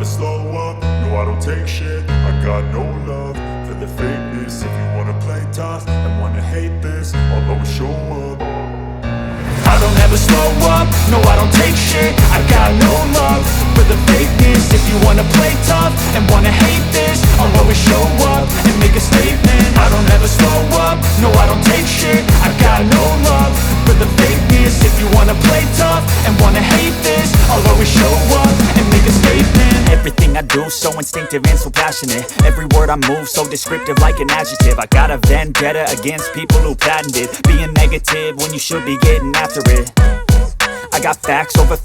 slow up, no I don't take shit. I got no love for the fakeness. If you wanna play tough and wanna hate this, I'll always show up. I don't ever slow up, no I don't take shit. I got no love for the fakeness. If you wanna play tough and wanna hate this, I'll always show up and make a statement. I don't ever slow up, no I don't take shit. I got no love for the fakeness. If you wanna play tough and wanna hate this, I'll always show up and make a statement. Everything I do so instinctive and so passionate. Every word I move so descriptive like an adjective. I got a vendetta against people who patented being negative when you should be getting after it. I got facts over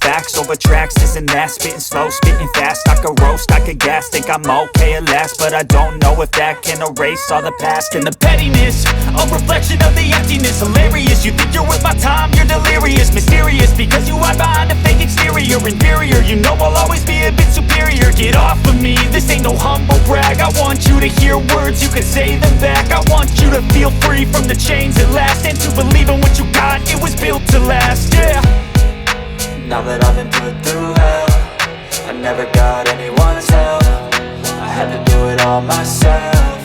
tracks, this and that. Spitting slow, spitting fast, I could roast, I could gas. Think I'm okay at last, but I don't know if that can erase all the past. And the pettiness, a reflection of the emptiness. Hilarious, you think you're worth my time, you're delirious. Mysterious, because you hide behind a fake exterior. Inferior, you know I'll always be a bit superior. Get off of me, this ain't no humble brag. I want you to hear words, you can say them back. I want you to feel free from the chains at last, and to believe in what you got, it was built to last, yeah. Now that I've been put through hell, I never got anyone's help. I had to do it all myself.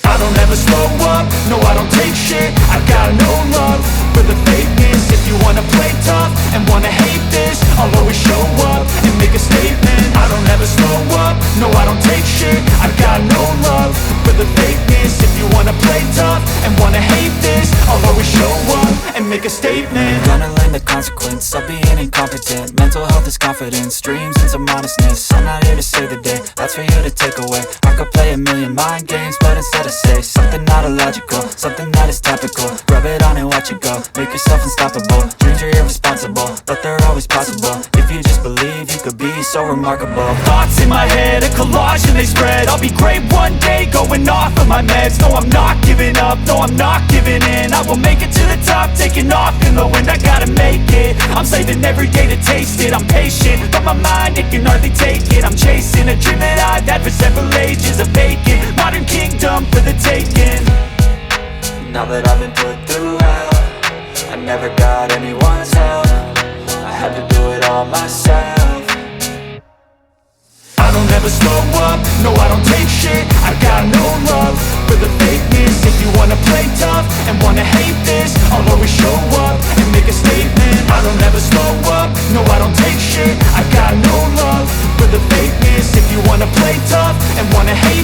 I don't ever slow up, no I don't take shit. I got no love for the fakeness. If you wanna play tough and wanna hate this, I'll always show up and make a statement. I don't ever slow up, no I don't take shit. I got no love for the fakeness. If you wanna play tough and wanna hate this, I'll always show up and make a statement. Gonna learn the consequence of being incompetent. Mental health is confidence, dreams and some honestness. I'm not here to save the day, that's for you to take away. I could play a million mind games, but instead I say something not illogical, something that is topical. Rub it on and watch it go, make yourself unstoppable. Dreams are irresponsible, but they're always possible. If you just believe, you could be so remarkable. Thoughts in my head, a collage and they spread. I'll be great one day, going off of my meds. No, I'm not giving up, no, I'm not giving in. I will make it to the top, taking off in the wind. I gotta make it, I'm saving every day to taste it. I'm patient, but my mind, it can hardly take it. I'm chasing a dream that I've had for several ages. A vacant, modern kingdom for the taking. Now that I've been put through hell, I never got anyone's help. I had to do it all myself. I don't ever slow up, no I don't take shit. I got no love for the fakeness. If you wanna play tough and wanna hate this, I'll always show up and make a statement. I don't ever slow up, no I don't take shit. I got no love for the fakeness. If you wanna play tough and wanna hate